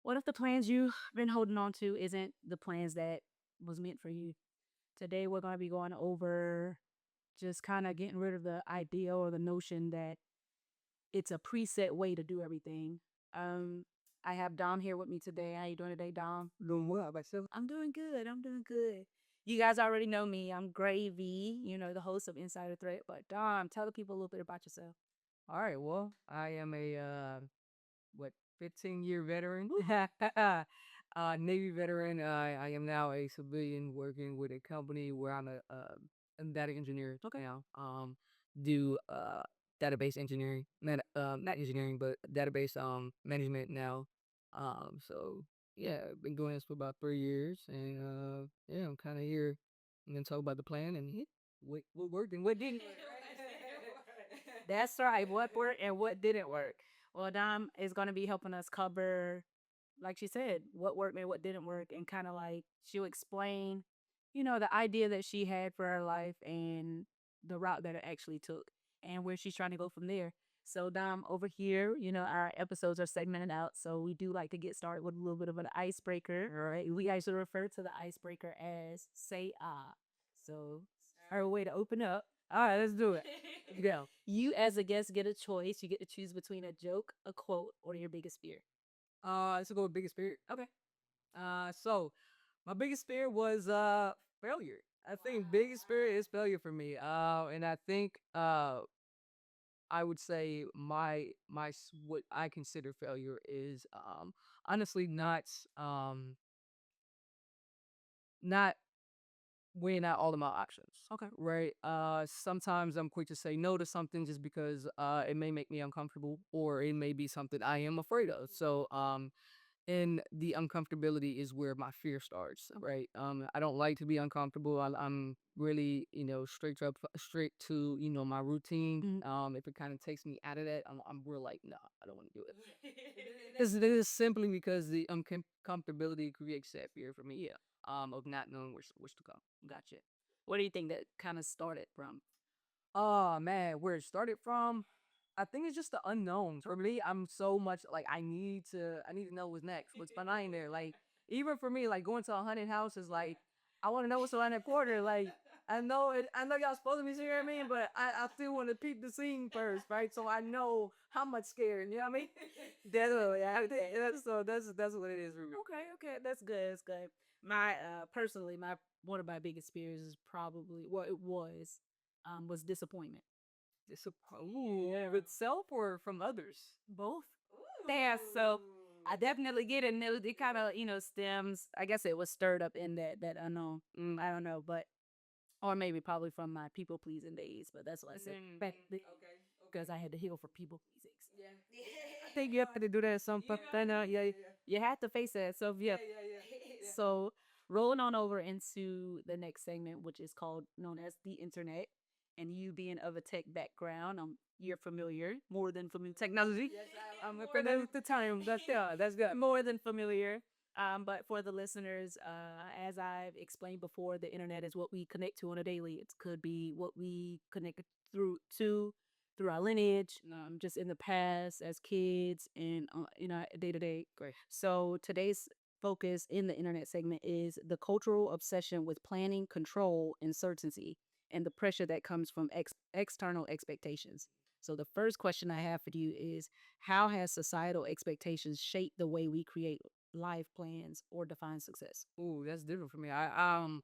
What if the plans you've been holding on to isn't the plans that was meant for you? Today, we're going to be going over just kind of getting rid of the idea or the notion that it's a preset way to do everything. Um, I have Dom here with me today. How you doing today, Dom? Doing well myself. I'm doing good. I'm doing good. You guys already know me. I'm Gravy, the host of Insider Threat. But Dom, tell the people a little bit about yourself. All right, well, I am a what 15-year veteran, Navy veteran. I am now a civilian working with a company where I'm a data engineer Okay. now. Do database engineering, not engineering, but database management now. So yeah, I've been doing this for about 3 years, and yeah, I'm kind of here. I'm gonna talk about the plan and what worked and what didn't work. That's right. What worked and what didn't work. Well, Dom is going to be helping us cover, like she said, what worked and what didn't work, and kind of like she'll explain, the idea that she had for her life and the route that it actually took and where she's trying to go from there. So, Dom, over here, our episodes are segmented out. So, we do like to get started with a little bit of an icebreaker. All right. We actually refer to the icebreaker as say ah. So, our way to open up. All right, let's do it. Go. You, as a guest, get a choice. You get to choose between a joke, a quote, or your biggest fear. Let's go with biggest fear. Okay. So my biggest fear was failure. I think biggest fear is failure for me. And I think I would say what I consider failure is honestly not weighing out all of my options. Okay. Right. Sometimes I'm quick to say no to something just because it may make me uncomfortable or it may be something I am afraid of. So and the uncomfortability is where my fear starts, right? I don't like to be uncomfortable. I'm really, straight to, my routine. Mm. If it kind of takes me out of that, I'm real like, no, I don't want to do it. This is simply because the uncomfortability creates that fear for me, yeah, of not knowing which to go. Gotcha. What do you think that kind of started from? Oh man, where it started from? I think it's just the unknown. For me, I'm so much like I need to know what's next, what's behind there. Like even for me, like going to a haunted house is like I want to know what's around that corner. Like I know y'all supposed to be scaring me, but I still want to peep the scene first, right? So I know how much scared. You know what I mean? That's what, yeah, that's what it is for me. Okay, okay, that's good. That's good. My personally, my one of my biggest fears is probably what it was disappointment. Disappointment with self or from others. Both. Yeah, so I definitely get it. And it kind of stems. I guess it was stirred up in that unknown. I don't know, but or maybe probably from my people pleasing days. But that's what I said back then because I had to heal for people pleasing. I think you have to do that at some point. Then, yeah, you have to face that. So yeah. So rolling on over into the next segment, which is called known as the internet, and you being of a tech background, you're familiar, more than familiar technology. I'm familiar with the term. That's yeah, that's good. More than familiar. But for the listeners, as I've explained before, the internet is what we connect to on a daily. It could be what we connect through our lineage, just in the past as kids and day to day. Great. So today's focus in the internet segment is the cultural obsession with planning, control, and certainty, and the pressure that comes from external expectations. So the first question I have for you is, how has societal expectations shaped the way we create life plans or define success? Ooh, that's different for me. I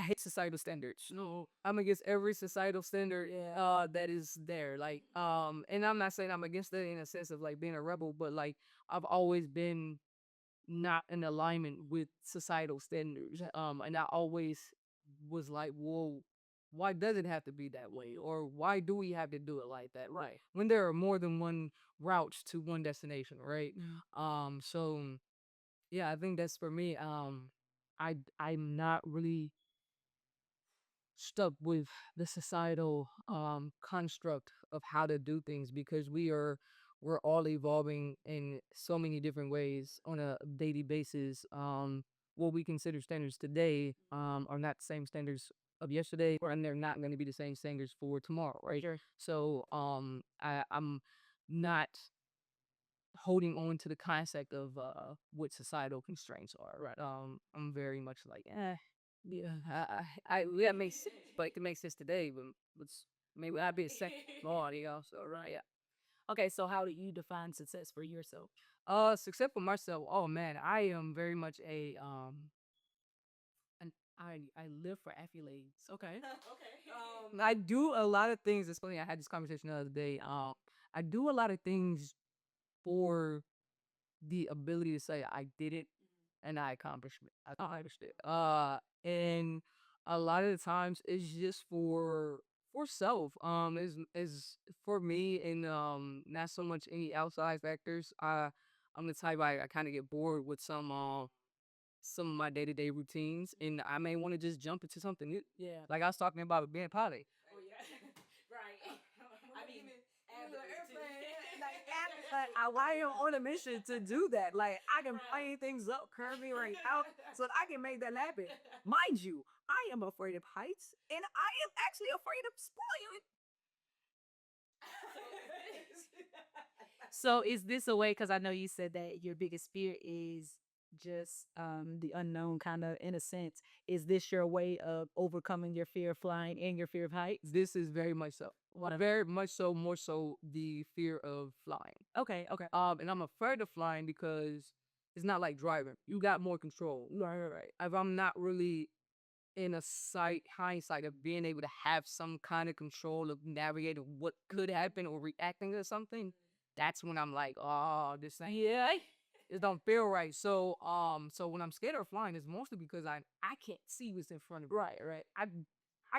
hate societal standards. No, I'm against every societal standard that is there. Like and I'm not saying I'm against that in a sense of like being a rebel, but like I've always been not in alignment with societal standards. And I always was like, whoa, why does it have to be that way? Or why do we have to do it like that? Right. When there are more than one routes to one destination, right? So yeah, I think that's for me. I'm not really stuck with the societal construct of how to do things because we're all evolving in so many different ways on a daily basis. What we consider standards today are not the same standards of yesterday, and they're not going to be the same standards for tomorrow, right? Sure. So I'm not holding on to the concept of what societal constraints are. Right. I'm very much like, yeah, that makes sense, but it can make sense today, but let's maybe I'd be a second law, you know. So right, yeah. Okay, so how do you define success for yourself? Success for myself. Oh man, I am very much I live for accolades. Okay. I do a lot of things. It's funny. I had this conversation the other day. I do a lot of things for the ability to say I did it and I accomplished it. I accomplished it. And a lot of the times it's just for self. Is for me and not so much any outside factors. I'm the type I kind of get bored with some of my day to day routines, and I may want to just jump into something new. Yeah. Like I was talking about being potty. Oh yeah. Right. I mean, Why am on a mission to do that? Like I can play things up, curvy right out, so that I can make that happen. Mind you, I am afraid of heights, and I am actually afraid of spoiling. so is this a way? Because I know you said that your biggest fear is just the unknown, kind of in a sense. Is this your way of overcoming your fear of flying and your fear of heights? This is very much so. What? Very much so, more so the fear of flying. Okay. Okay. And I'm afraid of flying because it's not like driving. You got more control. Right. If I'm not really in a hindsight of being able to have some kind of control of navigating what could happen or reacting to something, that's when I'm like, oh, this ain't yeah, it don't feel right. So when I'm scared of flying, it's mostly because I can't see what's in front of me. Right.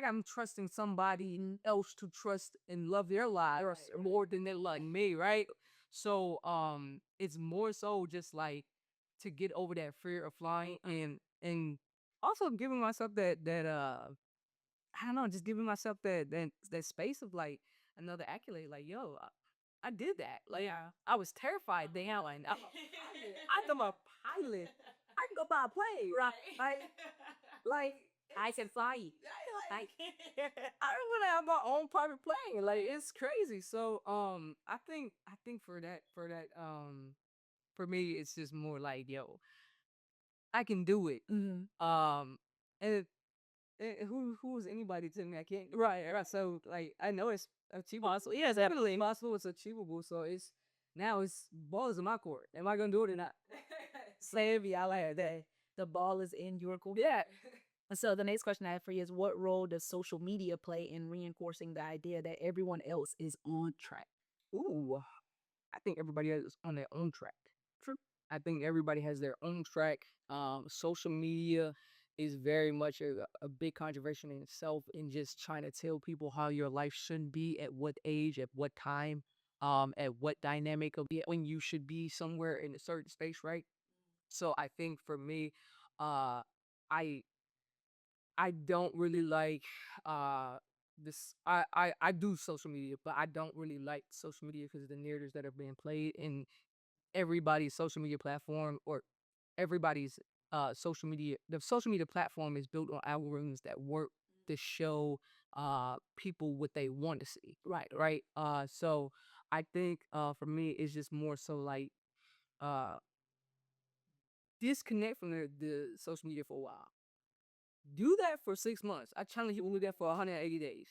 I'm trusting somebody else to trust and love their lives more than they love me, right? So it's more so just like to get over that fear of flying and also giving myself that I don't know, just giving myself that space of like another accolade, like yo, I did that. Like Yeah. I was terrified. Damn, like I'm a pilot. I can go buy a plane, right? Like I can fly. Like I really have my own private plane. Like it's crazy. So I think for me it's just more like yo, I can do it. Mhm. And who is anybody telling me I can't? Right. So like I know it's achievable. Possible. Yes, Definitely possible. It's achievable. So it's balls in my court. Am I gonna do it or not? Savvy, I like that. The ball is in your court. Yeah. So the next question I have for you is, what role does social media play in reinforcing the idea that everyone else is on track? Ooh, I think everybody is on their own track. True. I think everybody has their own track. Social media is very much a big controversy in itself in just trying to tell people how your life should be at what age, at what time, at what dynamic of when you should be somewhere in a certain space, right? So I think for me, uh, I I don't really like uh this I do social media, but I don't really like social media because of the narratives that are being played in everybody's social media platform or everybody's social media platform is built on algorithms that work to show people what they want to see. Right. So I think for me it's just more so like uh disconnect from the social media for a while. Do that for 6 months. I challenge you to do that for 180 days.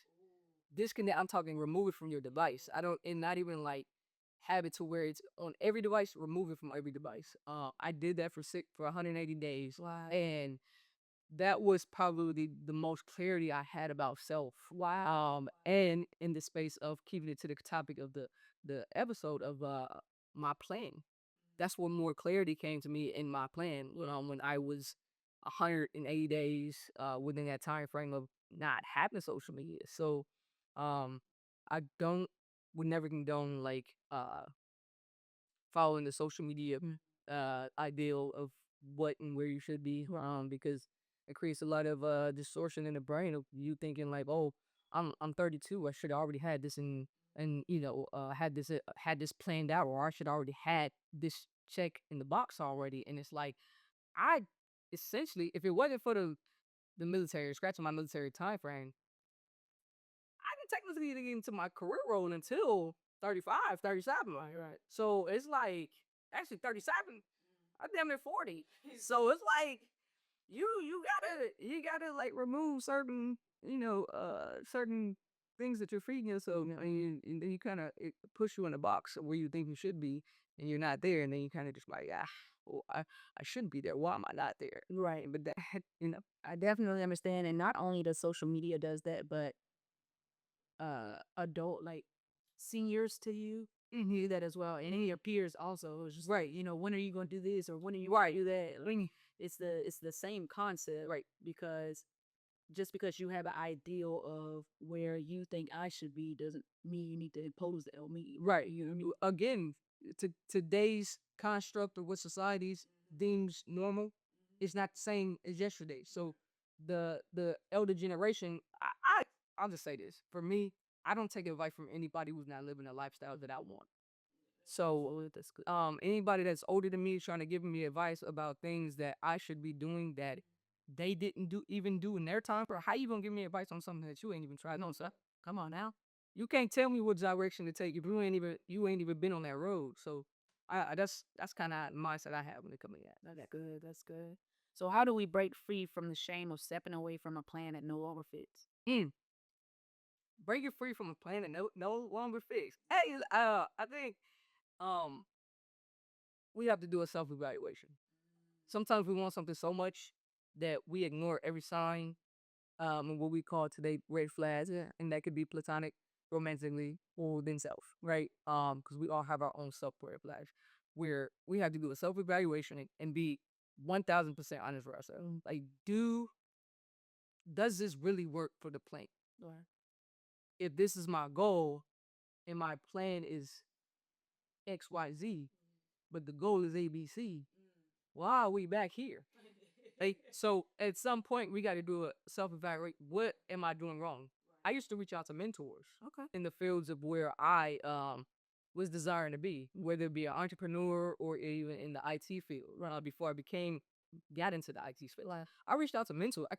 Disconnect. I'm talking remove it from your device. I don't, and not even like have it to where it's on every device. Remove it from every device. I did that for 180 days. Wow. And that was probably the most clarity I had about self. Wow. And in the space of keeping it to the topic of the episode of my plan. That's when more clarity came to me in my plan when I was 180 days within that time frame of not having social media. So um I don't would never condone like following the social media ideal of what and where you should be because it creates a lot of distortion in the brain of you thinking like, oh, I'm 32, I should have already had this and had this planned out, or I should already had this check in the box already. And it's like I essentially, if it wasn't for the military, scratching my military time frame, I didn't technically get into my career role until 35, 37, right? So it's like actually 37. I'm damn near 40. So it's like you gotta like remove certain certain things that you're feeding yourself, and then you kind of push you in a box where you think you should be, and you're not there, and then you kind of just like well, I shouldn't be there. Why am I not there? Right. But that, I definitely understand. And not only does social media does that, but adult like seniors to you do that as well, and any of your peers also. It's just Right. when are you going to do this or when are you Right. going to do that? I mean, it's the same concept, Right. because just because you have an ideal of where you think I should be doesn't mean you need to impose that on me. Right. You know what I mean? Again, today's construct of what societies deems normal is not the same as yesterday. So the elder generation, I'll just say this. For me, I don't take advice from anybody who's not living a lifestyle that I want. So Oh, that's good. anybody that's older than me trying to give me advice about things that I should be doing that they didn't do in their time, or how you gonna give me advice on something that you ain't even tried? No, sir. Come on now. You can't tell me what direction to take if you ain't even been on that road. So that's kind of the mindset I have when it comes to that. That's good. That's good. So how do we break free from the shame of stepping away from a plan that no longer fits? Mm. Break it free from a plan that no longer fits. Hey, I think um we have to do a self evaluation. Sometimes we want something so much that we ignore every sign, and what we call today red flags, and that could be platonic, romantically, or within self, right? Because we all have our own self red flags, where we have to do a self evaluation and be 1,000% honest with ourselves. Like, does this really work for the plan? Or If this is my goal and my plan is X, Y, Z, but the goal is A, B, C, why are we back here? Like, so at some point we got to do a self evaluate. What am I doing wrong? I used to reach out to mentors okay. in the fields of where I was desiring to be, whether it be an entrepreneur or even in the IT field. Before got into the IT field, Like, I reached out to mentors. I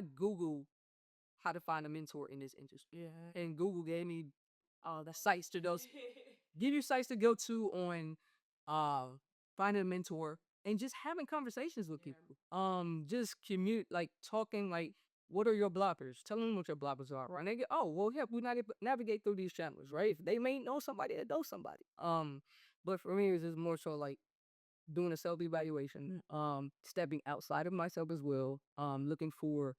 Googled how to find a mentor in this industry, yeah. and Google gave me the sites to those give you sites to go to on uh finding a mentor and just having conversations with people. Just commute, like talking, like what are your blockers? Tell them what your blockers are, right? And they go, oh well, help we navigate through these channels, right? If they may know somebody that knows somebody. But for me, it's just more so like doing a self evaluation, stepping outside of myself as well, looking for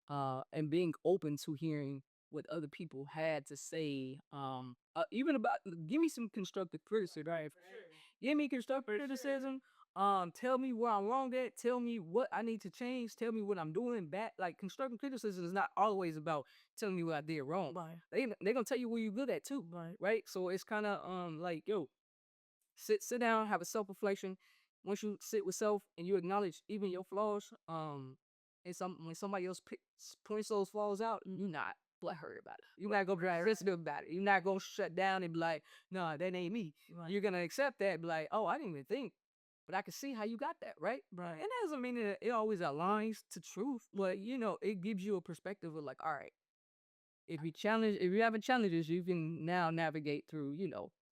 and being open to hearing what other people had to say, even about give me some constructive criticism, right? Give me constructive criticism. Tell me where I'm wrong at. Tell me what I need to change. Tell me what I'm doing bad. Like constructive criticism is not always about telling me what I did wrong. Right. They gonna tell you where you're good at too, right? So it's kind of like yo, sit down, have a self reflection. Once you sit with self and you acknowledge even your flaws, and when somebody else points those flaws out, you're not butthurt about it. You're not gonna try to listen about it. You're not gonna shut down and be like, "No, that ain't me." Right. You're gonna accept that, and be like, "Oh, I didn't even think, but I can see how you got that, right?" Right. And that doesn't mean that it always aligns to truth, but it gives you a perspective of like, all right, if you having challenges, you can now navigate through,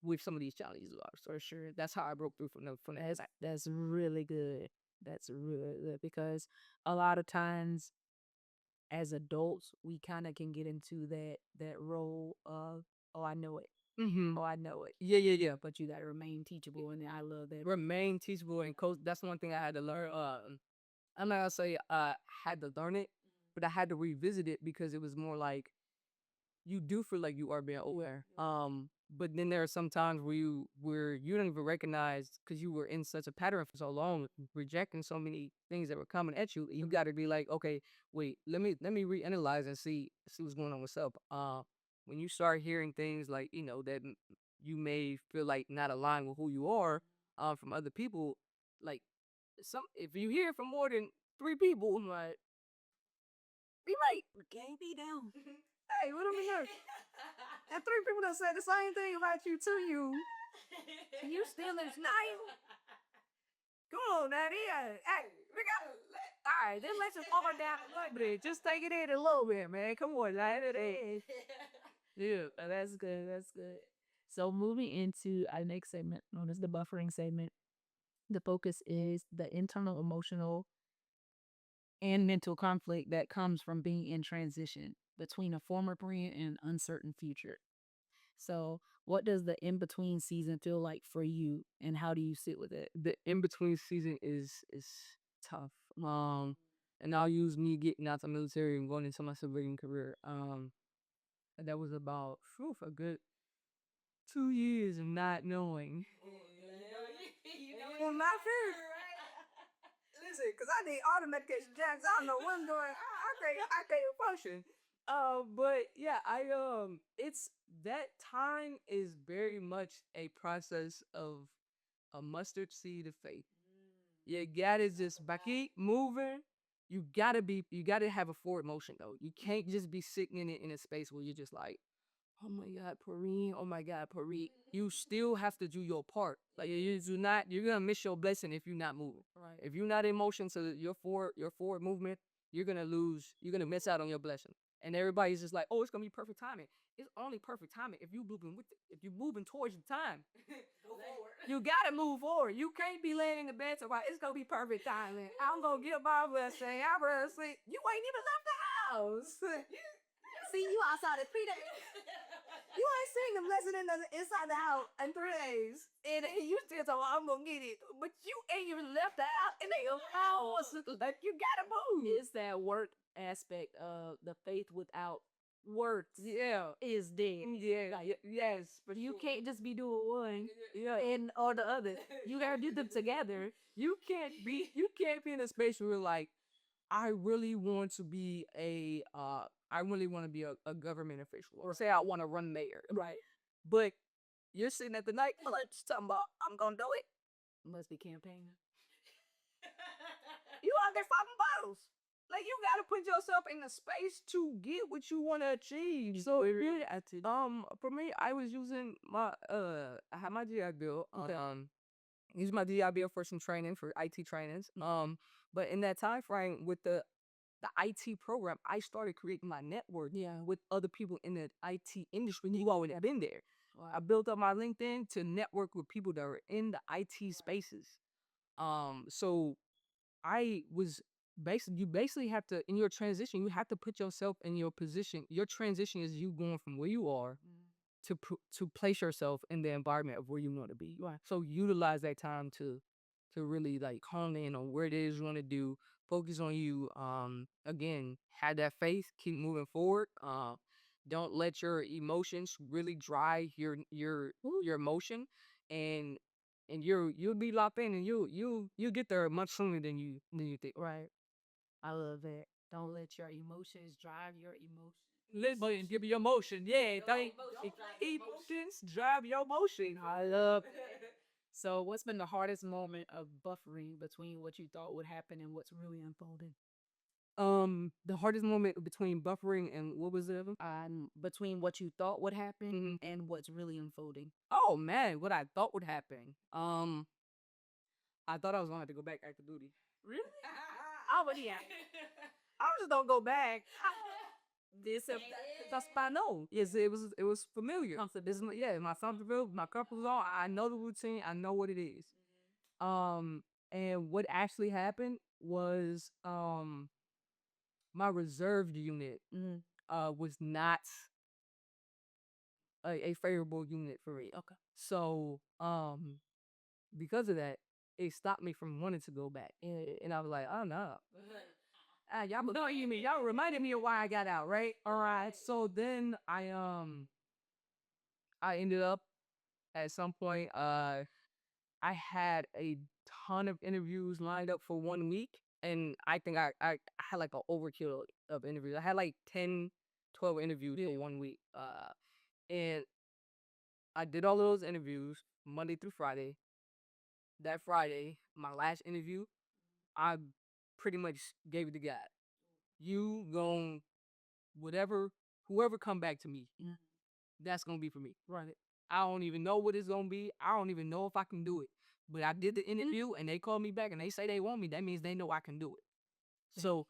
with some of these challenges are. So for sure, that's how I broke through from that. That's really good. That's really good because a lot of times as adults we kind of can get into that role of, oh, I know it. Mm-hmm. Oh, I know it. Yeah, yeah, yeah. But you got to remain teachable, and I love that. Remain teachable and coach. That's one thing I had to learn. I'm not gonna say I had to learn it, but I had to revisit it because it was more like you do feel like you are being aware. But then there are some times where you don't even recognize because you were in such a pattern for so long, rejecting so many things that were coming at you. You got to be like, okay, wait, let me reanalyze and see what's going on with self. When you start hearing things like that you may feel like not aligned with who you are, from other people, like if you hear it from more than three people, like be like, Can't be down. hey, what am I here? And three people that said the same thing about you to you. You still in denial? Come on, now, yeah. Hey, we got. All right, then let's just walk down a little bit. Just take it in a little bit, man. Come on, now. It is. Yeah, that's good. That's good. So moving into our next segment, known as the buffering segment, the focus is the internal, emotional, and mental conflict that comes from being in transition between a former brand and an uncertain future. So, what does the in between season feel like for you, and how do you sit with it? The in between season is tough. And I'll use me getting out the military and going into my civilian career. That was about a good 2 years of not knowing. Well, not fair. Listen, because I need all the medication jacks. I don't know what's going on. I can't function. But yeah, it's that time is very much a process of a mustard seed of faith. You gotta just keep moving. You gotta have a forward motion though. You can't just be sitting in it in a space where you're just like, oh my God, Poreen, oh my God, Poreen. You still have to do your part. Like you do not, you're gonna miss your blessing if you're not moving. Right. If you're not in motion to your forward movement, you're gonna lose. You're gonna miss out on your blessing. And everybody's just like, oh, it's gonna be perfect timing. It's only perfect timing if you moving with it. If you're moving towards the time. Go forward. You gotta move forward. You can't be laying in the bed so it's gonna be perfect timing. I'm gonna get my blessing. I'm gonna sleep. You ain't even left the house. See, you outside at 3 days. You ain't seen the blessing inside the house in 3 days. And you still talking, I'm gonna get it. But you ain't even left the house in the house. Like, you gotta move. It's that work aspect of the faith without works. Yeah. Is dead. Yeah. Yes. But you can't just be doing one and or the other. You gotta do them together. You can't be in a space where like, I really want to be a government official, or say I want to run mayor. Right. But you're sitting at the night, like, talking about, I'm gonna do it. Must be campaigning. You out there popping bottles. Like, you gotta put yourself in the space to get what you want to achieve. So really, for me, I was using I had my GI Bill. Use my GI Bill for some training, for IT trainings. But in that time frame with the IT program, I started creating my network with other people in the IT industry who already have been there. Wow. I built up my LinkedIn to network with people that are in the IT spaces. So I was you basically have to, in your transition, you have to put yourself in your position. Your transition is you going from where you are to place yourself in the environment of where you want to be. Right. So utilize that time to really like hone in on where it is you want to do. Focus on you. Again, have that faith. Keep moving forward. Don't let your emotions really drive your emotion, and you'll be locked in, and you'll get there much sooner than you think. Right. I love that. Don't let your emotions drive your emotions. Listen, give me your motion. Yeah, emotions drive your motion. I love that. So, what's been the hardest moment of buffering between what you thought would happen and what's really unfolding? The hardest moment between buffering and what was the other? Between what you thought would happen and what's really unfolding. Oh man, what I thought would happen. I thought I was gonna have to go back active duty. Really? Oh, but yeah. I just don't go back. That's I know. Yes, it was familiar. My Somerville, my couple was on. I know the routine. I know what it is. And what actually happened was my reserved unit was not a favorable unit for me. Okay. So because of that, it stopped me from wanting to go back. And I was like, oh no. Y'all annoying me. Y'all reminded me of why I got out, right? All right. So then I ended up at some point I had a ton of interviews lined up for 1 week, and I think I had like an overkill of interviews. I had like 10, 12 interviews for 1 week. And I did all of those interviews Monday through Friday. That Friday, my last interview, I pretty much gave it to God. You gon' whoever come back to me, that's gonna be for me. Right. I don't even know what it's gonna be. I don't even know if I can do it. But I did the interview and they called me back and they say they want me. That means they know I can do it. So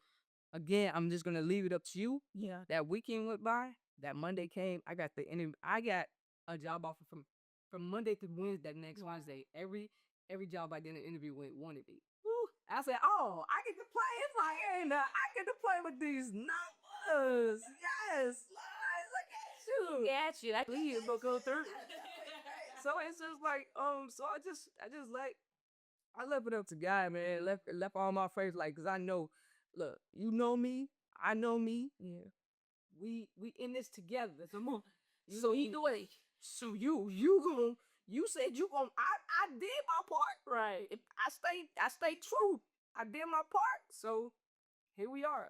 again, I'm just gonna leave it up to you. Yeah. That weekend went by. That Monday came. I got the interview. I got a job offer from Monday to Wednesday. That next Wednesday, every job I did an interview with wanted me. Woo. I said, "Oh, I get to play." It's like, and I get to play with these numbers. Yes, look at you. Got you. I believe you will go through. So it's just like, so I just like I left it up to God, man. Left all my faith, like, cause I know, look, you know me, I know me. Yeah, we in this together. Come on. So either way, so you said you gon' I did my part. Right. I stay true. I did my part. So here we are.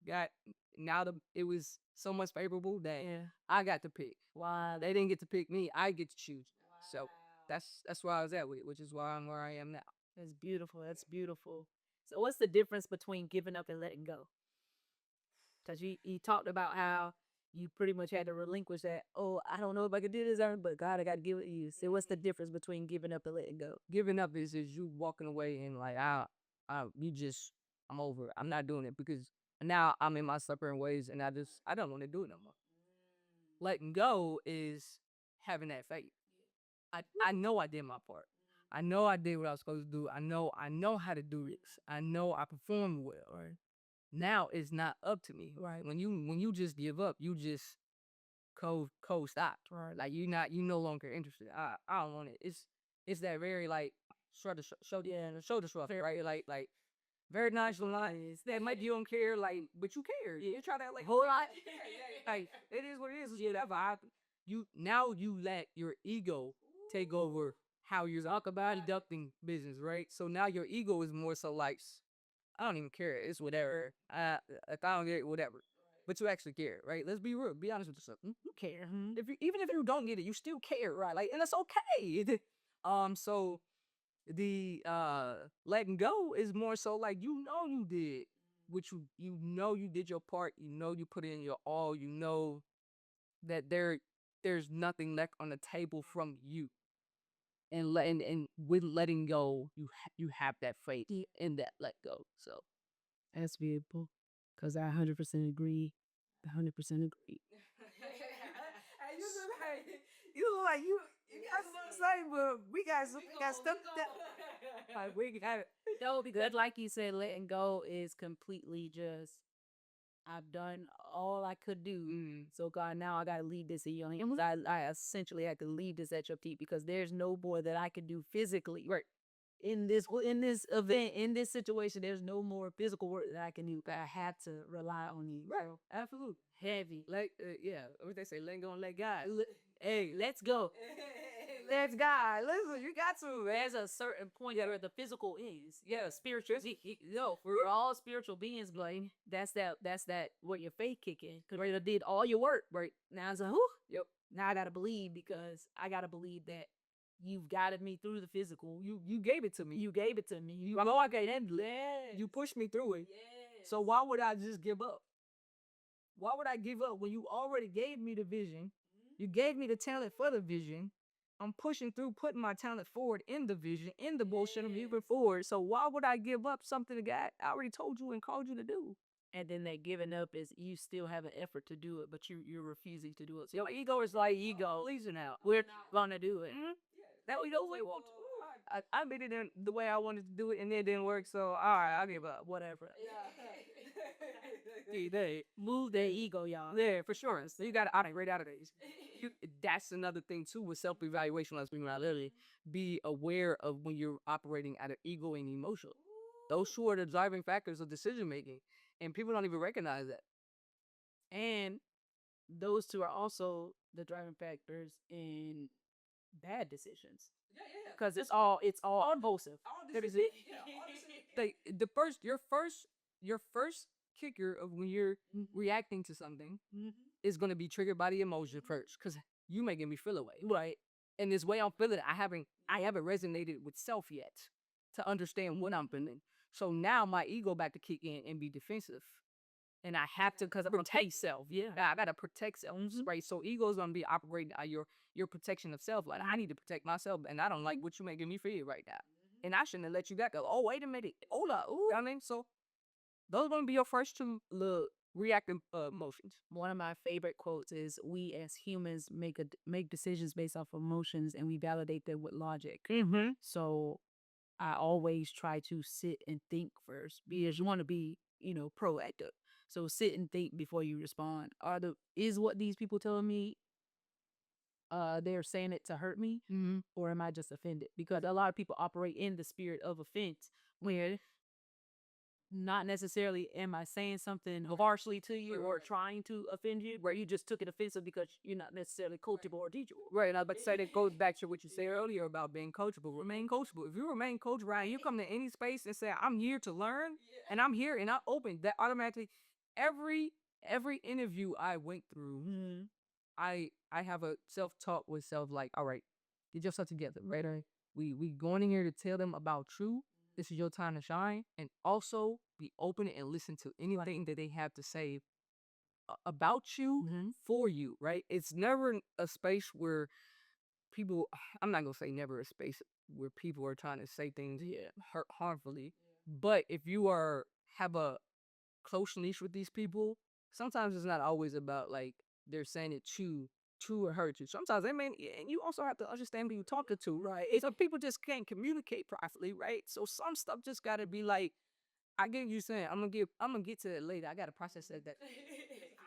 Got now it was so much favorable that Yeah. I got to pick. Wow. They didn't get to pick me. I get to choose. So that's where I was at with it, which is why I'm where I am now. That's beautiful. That's beautiful. So what's the difference between giving up and letting go? Because you talked about how you pretty much had to relinquish that. Oh, I don't know if I could do this, but God, I got to give it to you. So what's the difference between giving up and letting go? Giving up is you walking away and like I'm over. I'm not doing it because now I'm in my separate ways and I don't want to do it no more. Letting go is having that faith. I know I did my part. I know I did what I was supposed to do. I know how to do this. I know I performed well. Right. Now it's not up to me. Right. When you just give up, you just cold stopped. Right. Like you no longer interested. I don't want it. It's that very like shoulder shrug, right? Like very nonchalant. That might you don't care, like, but you care. You try that like whole lot. Like it is what it is. Yeah, that vibe. You let your ego take over how you're talking about conducting business, right? So now your ego is more so like I don't even care. It's whatever. If I don't get it, whatever. But you actually care, right? Let's be real. Be honest with yourself. You care. If you even if you don't get it, you still care, right? Like, and it's okay. So the letting go is more so like you did what you did your part. You know you put in your all. You know that there's nothing left on the table from you. And with letting go, you have that faith in that let go. So That's beautiful. Because I 100% agree. 100% agree. Hey, you look like you got something to say, but we got stuff that like we got it. No, because like you said, letting go is completely just I've done all I could do. So God, now I gotta leave this in your hands. I essentially had to leave this at your feet because there's no more that I can do physically. Right. In this event, in this situation, there's no more physical work that I can do. I had to rely on you. Right. Absolutely. Heavy. Like yeah, what they say, let go and let God. Hey, let's go. Let's God. Listen, you got to. There's a certain point where the physical is. Yeah, spiritual. No, we're all spiritual beings, Blaine. That's that where your faith kick in. Because you did all your work, right? Now it's like, whew. Yep. Now I gotta believe because I gotta believe that you've guided me through the physical. You gave it to me. You gave it to me. I know I can handle it. You pushed me through it. Yes. So why would I just give up? Why would I give up when you already gave me the vision? You gave me the talent for the vision. I'm pushing through, putting my talent forward in the vision, in the bullshit I'm moving forward. So why would I give up something that God I already told you and called you to do? And then that giving up is you still have an effort to do it, but you're refusing to do it. So your ego is like ego. Pleasing out. We're gonna do it. That we don't want to. I made it in the way I wanted to do it, and it didn't work. So all right, I'll give up. Whatever. They move their ego, y'all. Yeah, for sure. So you got to operate out of these. That's another thing too with self-evaluation. Let's be literally be aware of when you're operating out of ego and emotion. Those two are the driving factors of decision making, and people don't even recognize that. And those two are also the driving factors in bad decisions. Because it's all impulsive. That is it. Like your first kicker of when you're reacting to something is going to be triggered by the emotion first, because you making me feel away, right? And this way I'm feeling, I haven't resonated with self yet to understand what I'm feeling. So now my ego back to kick in and be defensive. And I have to, because I protect self. Yeah, I gotta protect self, right? So ego's gonna be operating at your protection of self. Like I need to protect myself, and I don't like what you're making me feel right now. And I shouldn't have let you back. Oh, wait a minute, hold up. Ooh. You know what I mean? So Those gonna be your first two little reactive emotions. One of my favorite quotes is, "We as humans make decisions based off emotions, and we validate them with logic." Mm-hmm. So I always try to sit and think first, because you want to be, proactive. So sit and think before you respond. Is what these people telling me, they're saying it to hurt me, Mm-hmm. or am I just offended? Because a lot of people operate in the spirit of offense, where not necessarily am I saying something harshly to you or trying to offend you, where you just took it offensive because you're not necessarily coachable or teachable. Right, and I was about to say that goes back to what you said earlier about being coachable. Remain coachable. If you remain coachable, right, you come to any space and say, "I'm here to learn," and I'm here and I open that automatically. Every every interview I went through, I have a self talk with self like, all right, get yourself together, right? All right? We going in here to tell them about you. This is your time to shine, and also be open and listen to anything that they have to say about you for you, right? It's never a space where people, I'm not gonna say never a space where people are trying to say things harmfully, but if you have a close leash with these people, sometimes it's not always about like they're saying it to hurt you. Sometimes they may, and you also have to understand who you're talking to, right? Some people just can't communicate properly, right? So some stuff just gotta be like, I get you saying, I'm gonna get to it later. I gotta process that.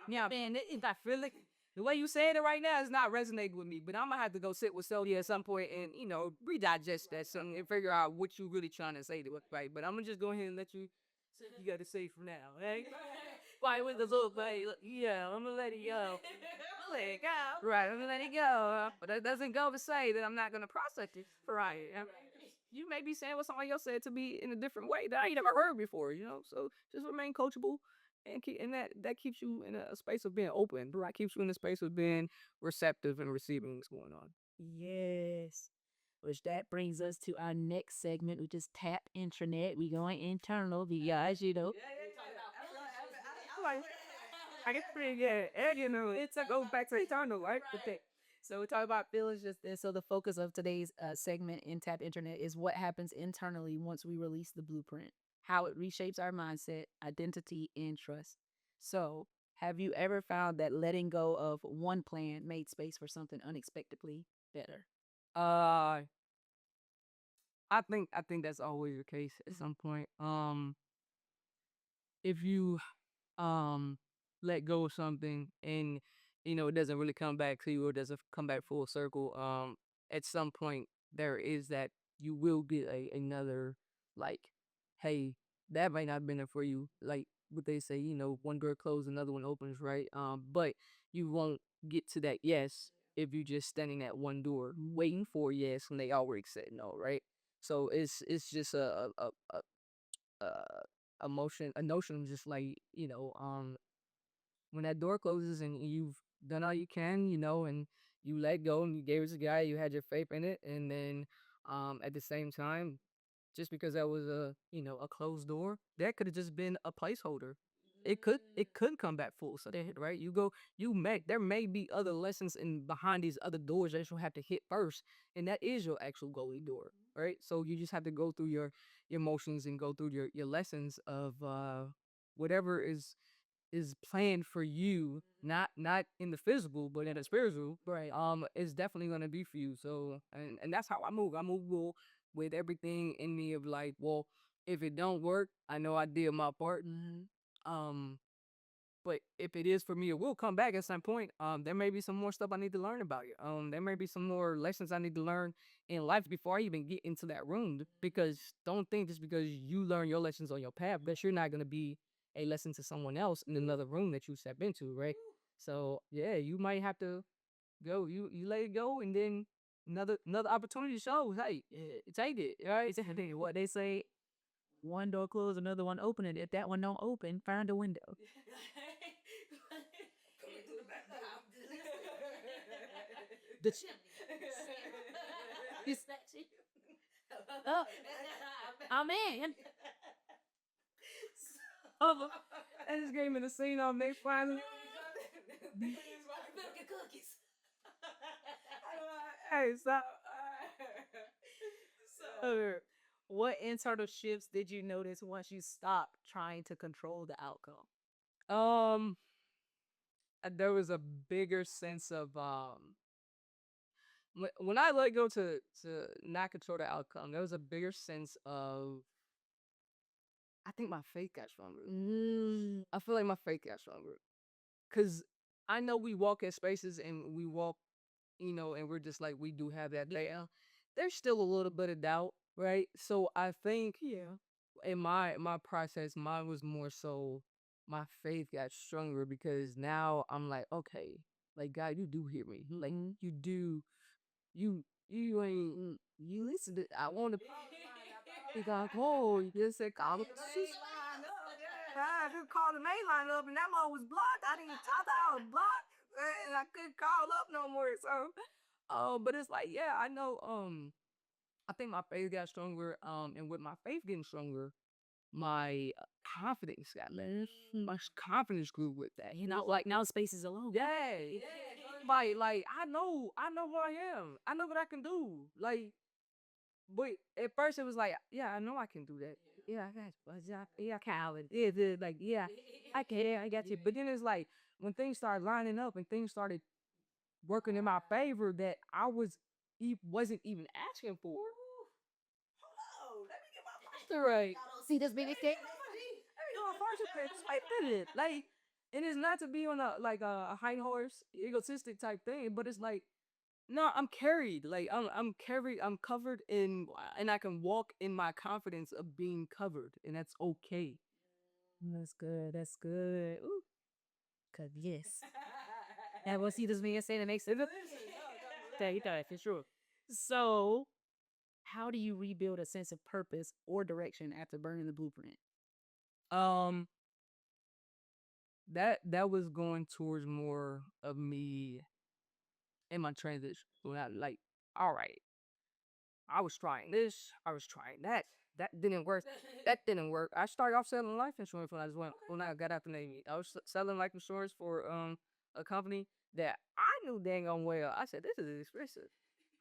Yeah, man, if I feel like the way you saying it right now is not resonating with me, but I'm gonna have to go sit with Sylvia at some point and redigest that something and figure out what you really trying to say to it, right? But I'm gonna just go ahead and let you got to say for now, right? Why with the little baby? Yeah, I'm gonna let it go. I'm gonna let it go. Right, I'm gonna let it go. But that doesn't go to say that I'm not gonna process it. Right. I mean, you may be saying what somebody else said to me in a different way that I ain't never heard before, So just remain coachable and that keeps you in a space of being open, right? Keeps you in a space of being receptive and receiving what's going on. Yes. Which that brings us to our next segment, which is tap internet. We going internal because, I guess pretty good. And it goes back to eternal, right? So we talk about feelings just this. So the focus of today's segment in Tap Internet is what happens internally once we release the blueprint, how it reshapes our mindset, identity, and trust. So have you ever found that letting go of one plan made space for something unexpectedly better? Uh I think that's always the case at some point. If you um let go of something and it doesn't really come back to you or doesn't come back full circle, at some point there is that you will get another, like, hey, that might not have been there for you, like what they say, one door closed, another one opens, right? But you won't get to that yes if you just standing at one door waiting for yes when they already said no, right? So it's just a notion of just like, when that door closes and you've done all you can, and you let go and you gave it to God, you had your faith in it, and then at the same time, just because that was a closed door, that could have just been a placeholder. It could come back full, so that right. There may be other lessons in behind these other doors that you'll have to hit first, and that is your actual goalie door, right? So you just have to go through your emotions and go through your lessons of whatever is planned for you, not in the physical, but in the spiritual, Right. is definitely gonna be for you. So and that's how I move. I move with everything in me of like, well, if it don't work, I know I did my part. Um, but if it is for me, it will come back at some point. There may be some more stuff I need to learn about you. There may be some more lessons I need to learn in life before I even get into that room. Because don't think just because you learn your lessons on your path that you're not gonna be a lesson to someone else in another room that you step into, right? So yeah, you might have to go. You let it go, and then another opportunity shows. Hey, take it, right? What they say, one door closed, another one open, and if that one don't open, find a window. The chimney. Is that you? Oh, I'm in. Oh, I just gave me the scene on me finally. Cookies. Hey, so What internal shifts did you notice once you stopped trying to control the outcome? Um, there was a bigger sense of when I let go to not control the outcome. There was a bigger sense of I think my faith got stronger. I feel like my faith got stronger because I know we walk in spaces and we walk, and we're just like we do have that there. There's still a little bit of doubt, right? So I think in my process, mine was more so my faith got stronger because now I'm like, okay, like God, you do hear me. Like you do, you ain't you listen to I want to be like, oh, you just said call the line up. Yeah, I just called the main line up and that one was blocked. I didn't talk I was blocked and I couldn't call up no more. So but it's like, yeah, I know I think my faith got stronger. And with my faith getting stronger, my confidence got less. My confidence grew with that. Like now space is alone. Yeah, like I know who I am. I know what I can do. Like, but at first it was like, yeah, I know I can do that. Yeah, I got you. Yeah, I can. Like, yeah, I can. I got you. But then it's like when things started lining up and things started working in my favor that I wasn't even asking for. Hold on, let me get my posture right. See this big thing? Like, and it's not to be on a like a high horse, egotistic type thing, but it's like, no, I'm carried. Like I'm carried. I'm covered in, and I can walk in my confidence of being covered, and that's okay. That's good. That's good. Ooh. Cause yes. And we'll see this man say that makes sense. Yeah, he thought for sure. So, how do you rebuild a sense of purpose or direction after burning the blueprint? Um, that was going towards more of me in my transition. When I like, all right, I was trying this, I was trying that. That didn't work. That didn't work. I started off selling life insurance when I got out the Navy. I was selling life insurance for a company that I knew dang on well. I said, this is expensive.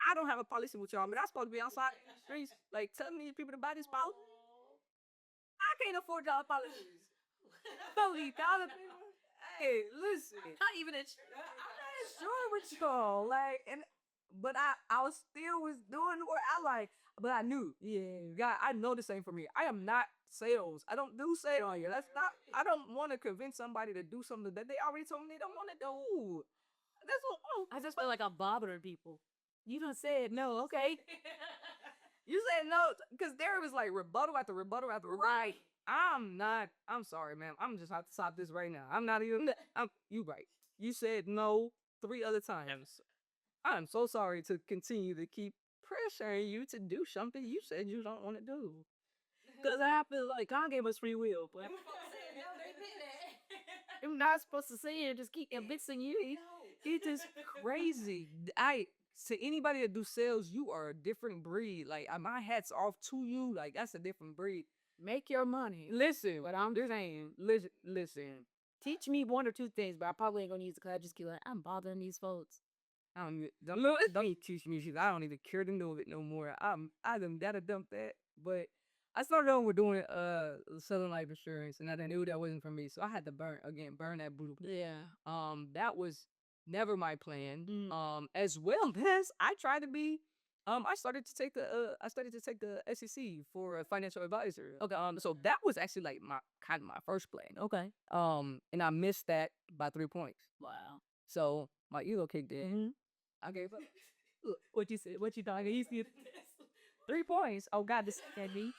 I don't have a policy with y'all, but I'm supposed to be outside in the streets, like telling these people to buy this policy. I can't afford y'all policies. $30 people. Hey, listen. Not even a Sure with y'all. Like, and but I was still was doing what I like. But I knew, yeah, God, I know this ain't for me. I am not sales. I don't do sales on you. That's not. I don't want to convince somebody to do something that they already told me they don't want to do. That's what. I just feel like I'm bothering people. You done said no, okay? You said no, because there was like rebuttal after rebuttal after right. I'm not. I'm sorry, man. I'm just have to stop this right now. I'm not even. You right. You said no 3 other times. I'm so sorry to continue to keep pressuring you to do something you said you don't want to do. Because I feel like God gave us free will, but I'm not supposed to say it. Just keep convincing you. It is crazy. I to anybody that do sales, you are a different breed. Like my hat's off to you. Like that's a different breed. Make your money. Listen, But I'm just saying, listen. teach me one or two things, but I probably ain't gonna use it because I just keep like, I'm bothering these folks. Don't even teach me shit. I don't even care to know it no more. I done that dump that. But I started on with doing selling life insurance, and I knew that wasn't for me. So I had to burn that blueprint. Yeah. That was never my plan. As well as I tried to be. I started to take the SEC for a financial advisor. Okay. So that was actually like my first plan. Okay. And I missed that by 3 points. Wow. So my ego kicked in. Mm-hmm. I gave up. Look, what you said? What you thought? You see 3 points. Oh God, this at me.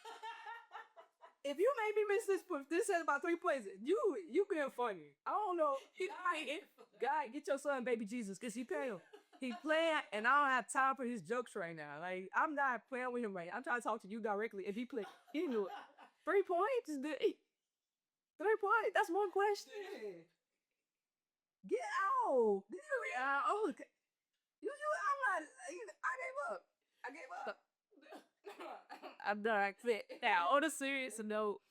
If you made me miss this said about 3 points, you being funny. I don't know. God, get your son, baby Jesus, cause he playing. He playing, and I don't have time for his jokes right now. Like I'm not playing with him right now. I'm trying to talk to you directly. If he play, he knew it. 3 points, 3 points. That's one question. Get out. Oh, I'm not. I gave up. I'm done. Now, on a serious note,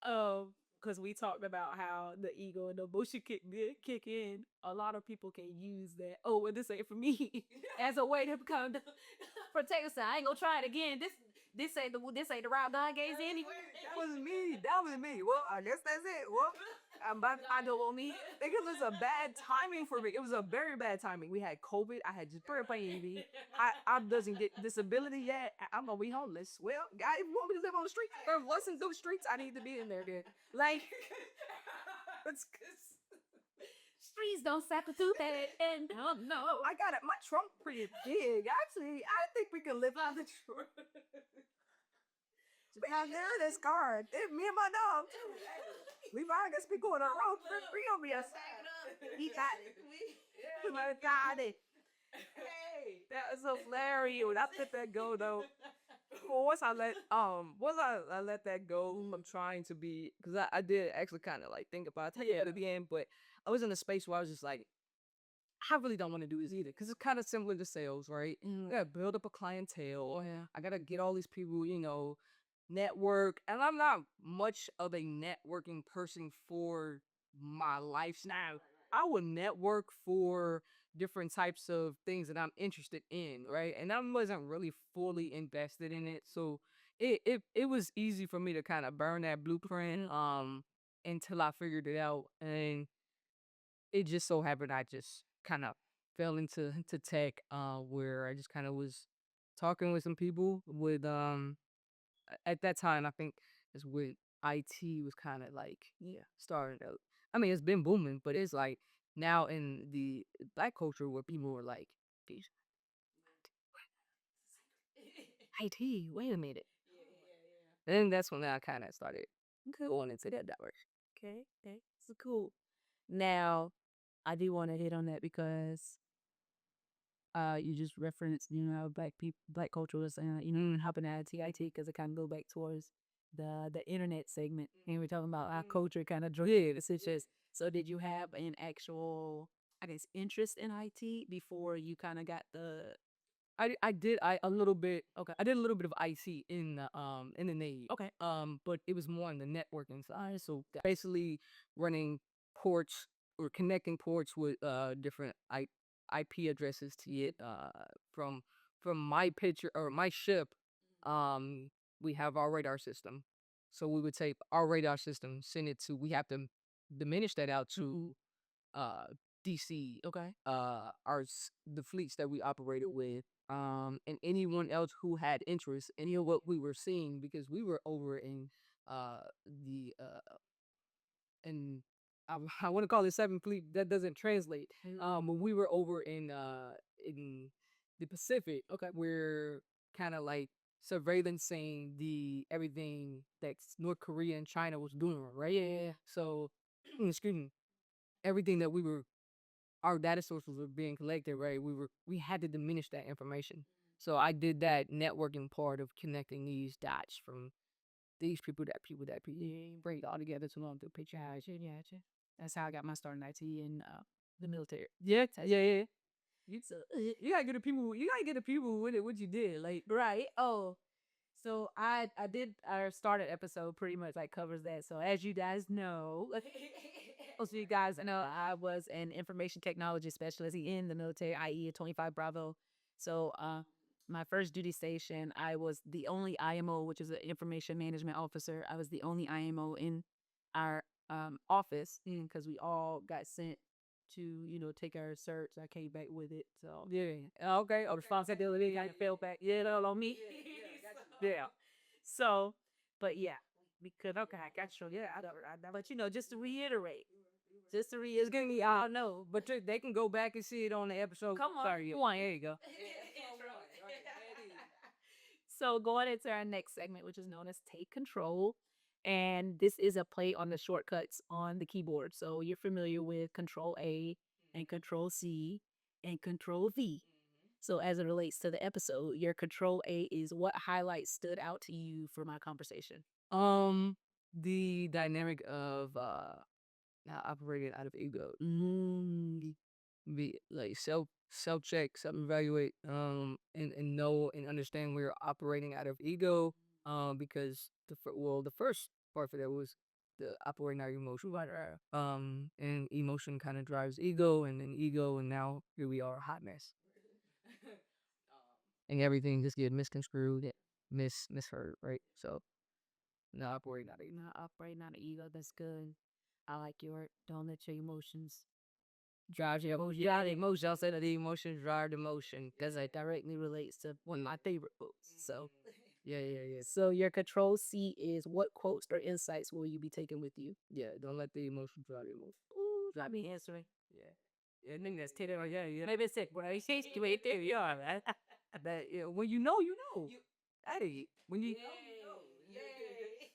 because we talked about how the ego and the emotion kick in. A lot of people can use that. Oh, well, this ain't for me, as a way to become protect us. I ain't gonna try it again. this ain't the route God gave any. That wasn't me. That was me. Well, I guess that's it. Well, I'm about to find out on me. I think it was a bad timing for me. It was a very bad timing. We had COVID. I had just started playing EV. I doesn't get disability yet. I'm gonna be homeless. Well, guy, if you want me to live on the street, or listen through the streets, I need to be in there then. Like, it's Streets don't substitute that. And no, I got it. My trunk pretty big. Actually, I think we can live out the trunk. We have there this card. It's me and my dog too. We probably gonna be going on a road trip. We gonna be outside. He got it. We got it. Hey, that was so hilarious. I let that go though. Well, once I let that go, I'm trying to be because I did actually kind of like think about it at the end, but I was in a space where I was just like, I really don't want to do this either because it's kind of similar to sales, right? I gotta build up a clientele. yeah. I gotta get all these people, network. And I'm not much of a networking person for my lifestyle. I would network for different types of things that I'm interested in, right? And I wasn't really fully invested in it. So it was easy for me to kind of burn that blueprint until I figured it out. And it just so happened I just kind of fell into tech where I just kind of was talking with some people with at that time I think is when IT was kind of like starting to I mean it's been booming but it's like now in the black culture where people were like "Bitch, IT wait a minute and that's when I kind of started going into that direction. Okay. So cool. Now, I do want to hit on that because you just referenced, black culture was, hopping out of TIT because it kind of go back towards the internet segment, and we're talking about our culture kind of drifted. It's just so. Did you have an actual, I guess, interest in IT before you kind of got the? I did a little bit. Okay, I did a little bit of IC in the Navy. Okay. But it was more on the networking side. So basically running ports or connecting ports with different IP addresses to it. From my picture or my ship, we have our radar system. So we would take our radar system, send it to. We have to diminish that out to uh DC, Okay. the fleets that we operated with, and anyone else who had interest in what we were seeing because we were over in the and I want to call it Seventh Fleet. That doesn't translate. When we were over in the Pacific, okay, we're kind of like surveillancing the everything that North Korea and China was doing, right? Yeah. So, excuse me, everything that we were our data sources were being collected, right? We had to diminish that information. So I did that networking part of connecting these dots from these people, that people, bring it all together to learn through picture how Yeah. That's how I got my start in IT in the military. yeah. You gotta get the people. You gotta get the people with it. What you did, like Right. Oh, so I did our started episode pretty much like covers that. So as you guys know, most of you guys know I was an information technology specialist in the military, i.e. a 25 Bravo. So my first duty station, I was the only IMO, which is an information management officer. I was the only IMO in our office because we all got sent to take our certs. I came back with it, so okay, responsibility kind of fell back, on me. Yeah. So, but yeah, because okay, I got you. Yeah, but just to reiterate, it's gonna be I know, but they can go back and see it on the episode. come on, Sorry, come on, here you go. So going into our next segment, which is known as Take Control. And this is a play on the shortcuts on the keyboard. So you're familiar with Control A and Control C and Control V. So as it relates to the episode, your Control A is what highlights stood out to you for my conversation. The dynamic of now operating out of ego. Be like self check, self evaluate, and know and understand we're operating out of ego. Because the first part for that was the operating out of emotion. And emotion kind of drives ego, and then ego, and now here we are, a hot mess, and everything just get misconstrued, misheard, right? So not operating out of ego. Not operating out of ego. That's good. I like your don't let your emotions Drives your emotion. Yeah, the emotion. I'll say that the emotions drive the motion because it directly relates to one of my favorite books. So yeah. So your control C is what quotes or insights will you be taking with you? Yeah, don't let the emotion drive the emotion. Ooh, I be answering. Yeah. Yeah, nigga, that's taking on, yeah. Maybe it's sick, bro. It's you ain't there, you are, man. But yeah, when you know, you know. Hey, when you know, you know. Yay.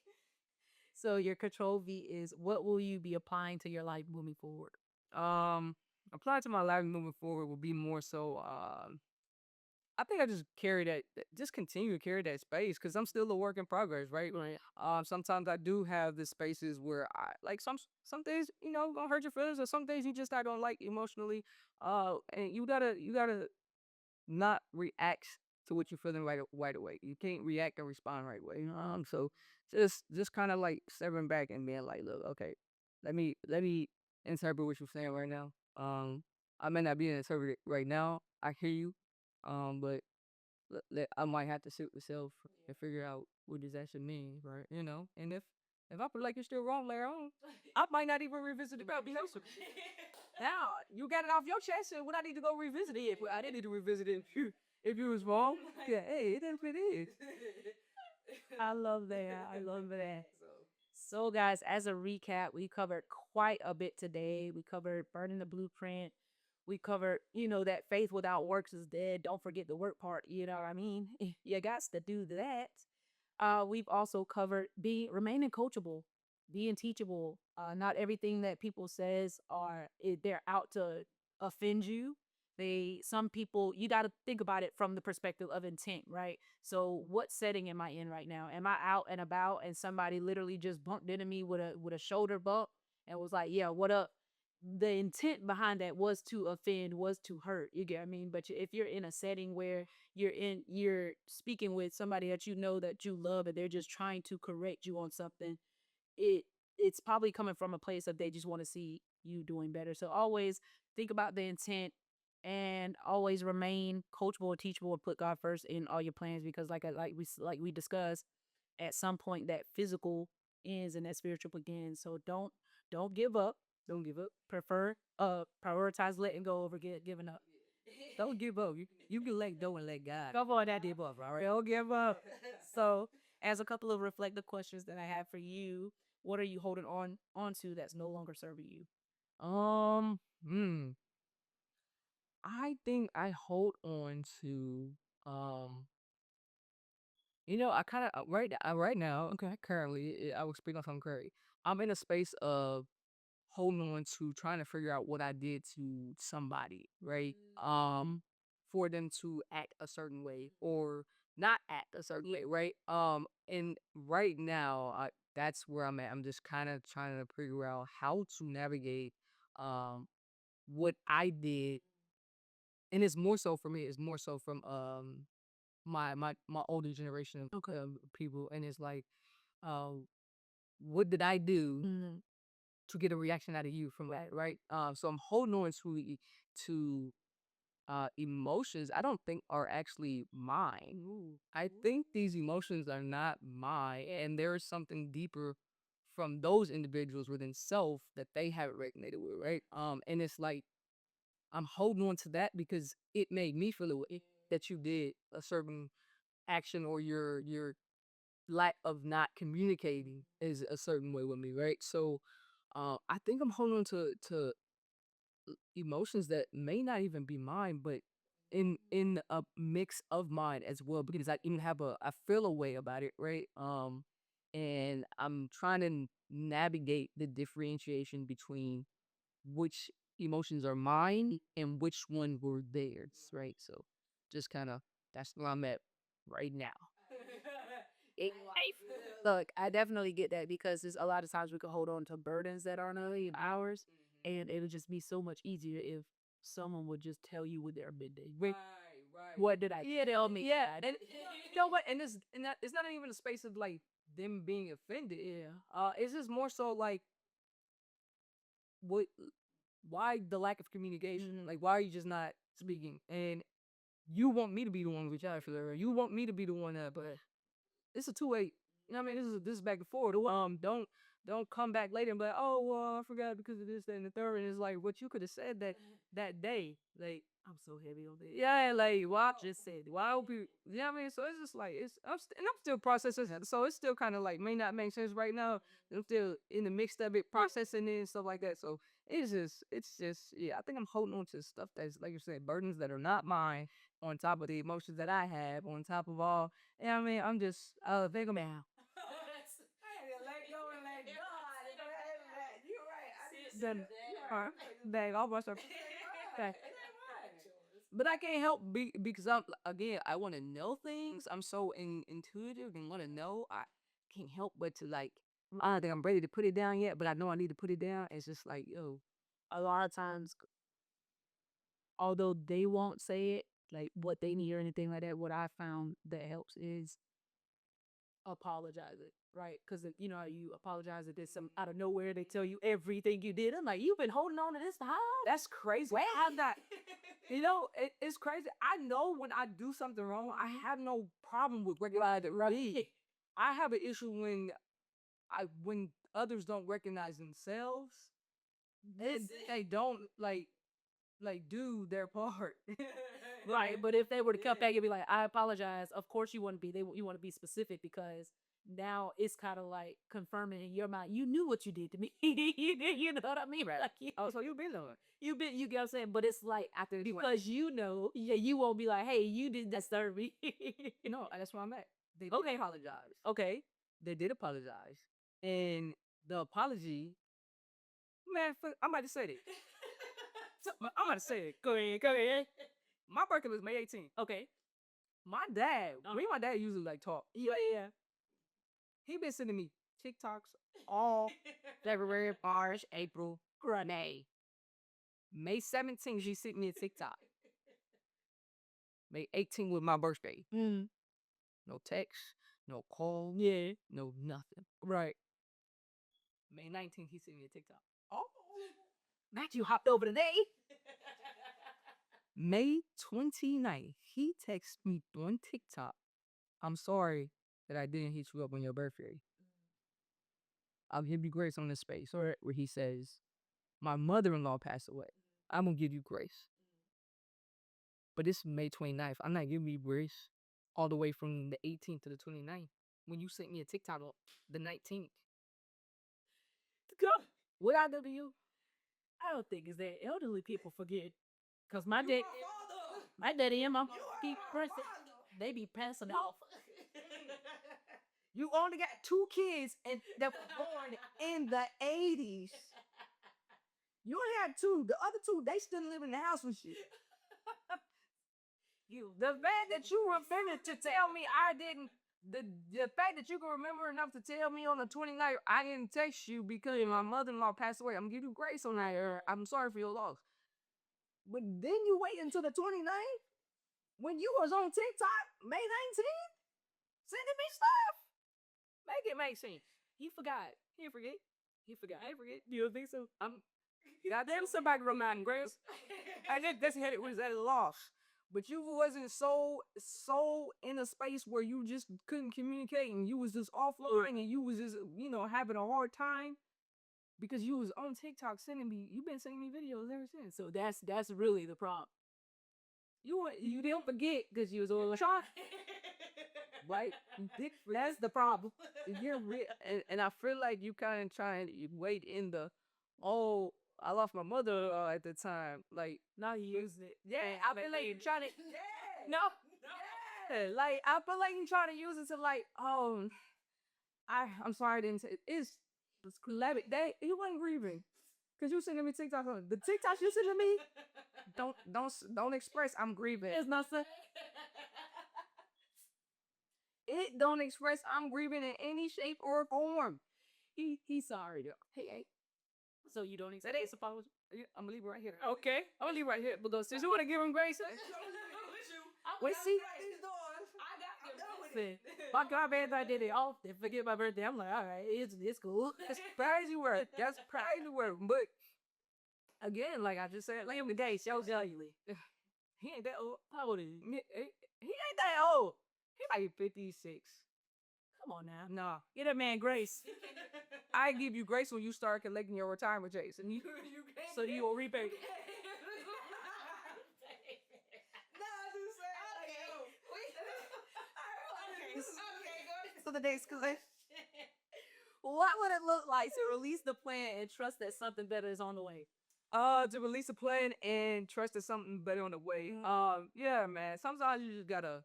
So your control V is what will you be applying to your life moving forward? Um, applying to my life moving forward will be more so, I think I just carry just continue to carry that space because I'm still a work in progress, right? Right. Sometimes I do have the spaces where I like some days, gonna hurt your feelings, or some days you just I don't like emotionally. And you gotta not react to what you're feeling right away. You can't react and respond right away. So just kind of like stepping back and being like, look, okay, let me interpret what you're saying right now. I may not be interpreting it right now. I hear you. But I might have to sit with myself and figure out what does that should mean, right? And if I feel like you're still wrong later on, I might not even revisit it. But be honest with you. Now you got it off your chest, and when I need to go revisit it, if I didn't need to revisit it, if you was wrong, yeah, hey, it is what it is. I love that. I love that. So, guys, as a recap, we covered quite a bit today. We covered burning the blueprint. We covered, that faith without works is dead. Don't forget the work part. You know what I mean? You got to do that. We've also covered remaining coachable, being teachable. Not everything that people says they're out to offend you. Some people, you got to think about it from the perspective of intent, right? So what setting am I in right now? Am I out and about and somebody literally just bumped into me with a shoulder bump and was like, yeah, what up? The intent behind that was to offend, was to hurt. You get what I mean? But if you're in a setting where you're speaking with somebody that you know that you love and they're just trying to correct you on something, it it's probably coming from a place of they just want to see you doing better. So always think about the intent and always remain coachable and teachable and put God first in all your plans because like we discussed, at some point that physical ends and that spiritual begins. So don't give up. Don't give up. Prioritize letting go over giving up. Don't give up. You can let go and let God. Come on, that Give up, all right? don't give up. So, as a couple of reflective questions that I have for you, what are you holding onto that's no longer serving you? Um, hmm. I think I hold on to um I kind of right now, okay, currently, I will speak on something currently. I'm in a space of holding on to trying to figure out what I did to somebody, right? For them to act a certain way or not act a certain way, right? And right now, that's where I'm at. I'm just kind of trying to figure out how to navigate um what I did, and it's more so for me. It's more so from my older generation of people, and it's like, uh, what did I do Mm, to get a reaction out of you from that, right? So I'm holding on to emotions I don't think are actually mine. I think these emotions are not mine, and there is something deeper from those individuals within self that they haven't resonated with, right? And it's like I'm holding on to that because it made me feel that you did a certain action, or your lack of not communicating is a certain way with me, right? So I think I'm holding on to emotions that may not even be mine, but in a mix of mine as well, because I even have I feel a way about it, right? And I'm trying to navigate the differentiation between which emotions are mine and which one were theirs, right? So just kind of that's where I'm at right now. in life. Look, I definitely get that because there's a lot of times we can hold on to burdens that aren't really ours, and it would just be so much easier if someone would just tell you what their midday. Right. What did I tell me? Yeah, and you know what? It's not even a space of like them being offended. Yeah. It's just more so like what why the lack of communication? Like why are you just not speaking? And you want me to be the one to reach out for her. You want me to be the one that, but it's a 2-8. You know what I mean? This is back and forth. Don't come back later and be like, oh well, I forgot because of this, that, and the third. And it's like what you could have said that day. Like, I'm so heavy on this. Yeah, like why just said why would you know what I mean? So it's just like I'm still processing it. So it's still kind of like may not make sense right now. I'm still in the mix of it, processing it and stuff like that. So it's just yeah, I think I'm holding on to stuff that's like you said, burdens that are not mine on top of the emotions that I have, on top of all. Yeah, I mean, I'm just think I'm now. Then, dang, almost. Okay. But I can't help because I'm again I want to know things. I'm so intuitive and want to know. I can't help but to like. I don't think I'm ready to put it down yet, but I know I need to put it down. It's just like yo, A lot of times, although they won't say it, like what they need or anything like that, what I found that helps is apologize it, right? Because you know you apologize if there's some out of nowhere they tell you everything you did. I'm like, you've been holding on to this how? that's crazy. Well, I'm not. You know, it's crazy. I know when I do something wrong, I have no problem with recognizing it. Right. I have an issue when others don't recognize themselves. They don't like do their part. Right, but if they were to come back and be like, "I apologize," of course you want to be. You want to be specific because now it's kind of like confirming in your mind you knew what you did to me. You know what I mean, right? Like, Oh, so you been on. you get what I'm saying. But it's like after because you know, yeah, you won't be like, "Hey, you did that to me." No, that's where I'm at. They did Okay. apologize. Okay. They did apologize, and the apology, man. I'm about to say it. I'm about to say it. Go ahead. Go ahead. My birthday was May 18th. Okay. My dad, me and my dad usually like talk. Yeah. Yeah. He been sending me TikToks all February, March, April, Right. May. May 17th, she sent me a TikTok. May 18th was my birthday. Mm. No text, no call, Yeah. no nothing. Right. May 19th, he sent me a TikTok. Oh, Matt, you hopped over today. May 29th, he texted me on TikTok. I'm sorry that I didn't hit you up on your birthday. I'll give you grace on this space, or where he says, my mother-in-law passed away. I'm gonna give you grace. But it's May 29th. I'm not giving you grace all the way from the 18th to the 29th. When you sent me a TikTok on the 19th. Go. What I do to you? I don't think it's that elderly people forget. Cause my daddy and my keep pressing. They be passing off. You only got 2 kids and that were born in the 80s. You only had 2. The other 2, they still live in the house and shit. The fact that you remember to tell me I didn't, the fact that you can remember enough to tell me on the 29th I didn't text you because my mother-in-law passed away. I'm gonna give you grace on that. I'm sorry for your loss. But then you wait until the 29th when you was on TikTok May 19th sending me stuff. Make it make sense. He forgot. He didn't forget. He forgot. I ain't forget. You don't think so? Goddamn, somebody remind Grace. I think that's it was at a loss. But you wasn't so in a space where you just couldn't communicate and you was just offline and you was just having a hard time because you was on TikTok you've been sending me videos ever since. So that's really the problem. You didn't forget because you was on shot. Right? That's the problem. You're and I feel like you kind of trying to wait in the I lost my mother at the time. Like Now you using it. yeah, I feel like you're trying to no. Yeah, like I feel like you're trying to use it to like I'm sorry I didn't say it's that you wasn't grieving. Cause you sending me TikTok on the TikToks you sending me don't express I'm grieving. It's not so. It don't express I'm grieving in any shape or form. He's sorry though. He ain't. So you don't expect his apology? I'm gonna leave it right here. Okay. I'm gonna leave it right here because since you want to give him grace, wait, see, My grandparents, I did it off. They forget my birthday. I'm like, all right, it's cool. that's crazy word. That's crazy word. But again, like I just said, like the day, so cellularly, he ain't that old. How old is he? He ain't that old. He like 56. Come on now. Nah. Get that man grace. I give you grace when you start collecting your retirement checks, and so you will repay. No, I'm just saying. Okay. So the next question. What would it look like to release the plan and trust that something better is on the way? To release a plan and trust that something better on the way. Yeah, man. Sometimes you just gotta,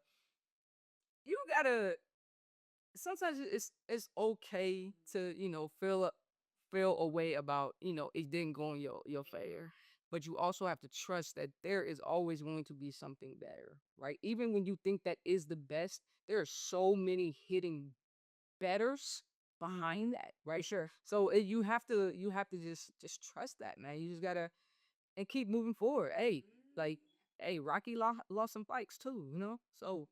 you gotta. Sometimes it's okay to feel a way about it didn't go in your favor, but you also have to trust that there is always going to be something better, right? Even when you think that is the best, there are so many hidden betters behind that, right? Sure. So you have to just trust that, man. You just gotta and keep moving forward. Hey, like, hey, Rocky lost some fights too, So,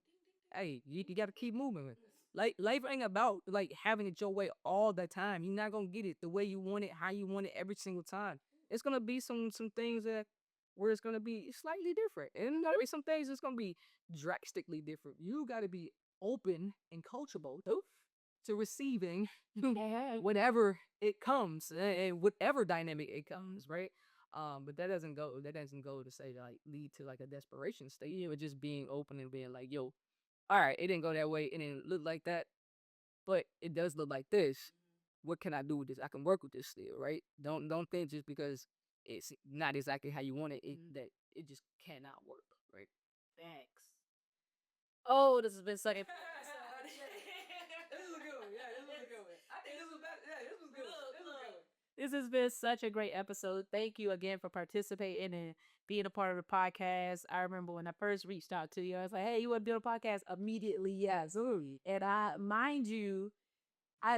hey, you got to keep moving. Like, life ain't about like having it your way all the time. You're not gonna get it the way you want it, how you want it every single time. It's gonna be some things that where it's gonna be slightly different, and there'll be some things that's gonna be drastically different. You got to be open and coachable to receiving whatever it comes and whatever dynamic it comes, right? But that doesn't go to say like lead to like a desperation state. You know, just being open and being like, yo, all right, it didn't go that way, it didn't look like that, but it does look like this. What can I do with this? I can work with this still, right? Don't think just because it's not exactly how you want that it just cannot work, right? Thanks. Oh, this has been such a This was a good one. Yeah, this was a good one. I think this was better. Yeah, this was good. This was good. This has been such a great episode. Thank you again for participating and being a part of the podcast. I remember when I first reached out to you, I was like, "Hey, you want to build a podcast?" Immediately, yes. And mind you,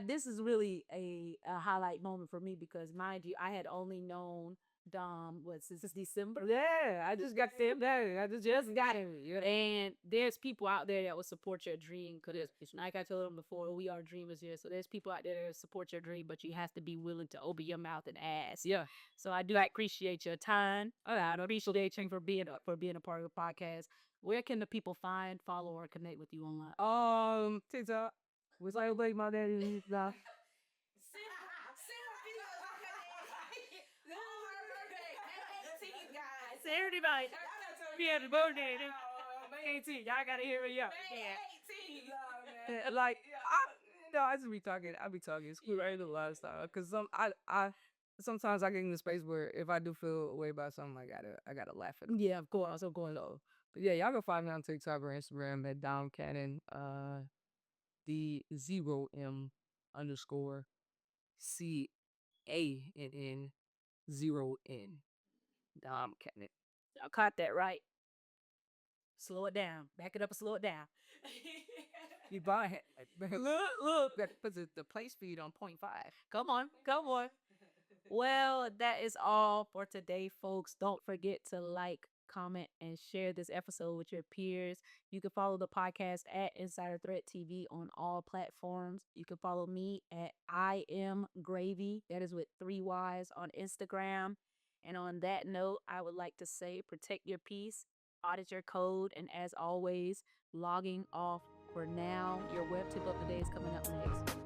this is really a highlight moment for me because, mind you, I had only known Dom since December. Yeah, I just got them there. I just got him. Yeah. And there's people out there that will support your dream because, like I told them before, we are dreamers here. So there's people out there that support your dream, but you have to be willing to open your mouth and ask. Yeah. So I do appreciate your time. I appreciate you for being a part of the podcast. Where can the people find, follow, or connect with you online? TikTok. Was like my daddy now. Saturday night. We had a birthday. May 18. Y'all gotta hear me up. Like I just be talking. I be talking. It's cool, right? A lot of stuff. Cause I sometimes I get in the space where if I do feel a way about something, I gotta laugh at it. Yeah, of course. I'm going low. But yeah, y'all can find me on TikTok or Instagram at Dom Cannon. The 0M underscore CANN 0N. Dom Cannon. I caught that right. Slow it down. Back it up and slow it down. You buy it. Look. That puts the play speed on 0.5. Come on. Well, that is all for today, folks. Don't forget to like, comment, and share this episode with your peers. You can follow the podcast at Insider Threat TV on all platforms. You can follow me at I am Gravy. That is with 3 Y's on Instagram. And on that note, I would like to say protect your peace, audit your code, and as always, logging off for now. Your web tip of the day is coming up next.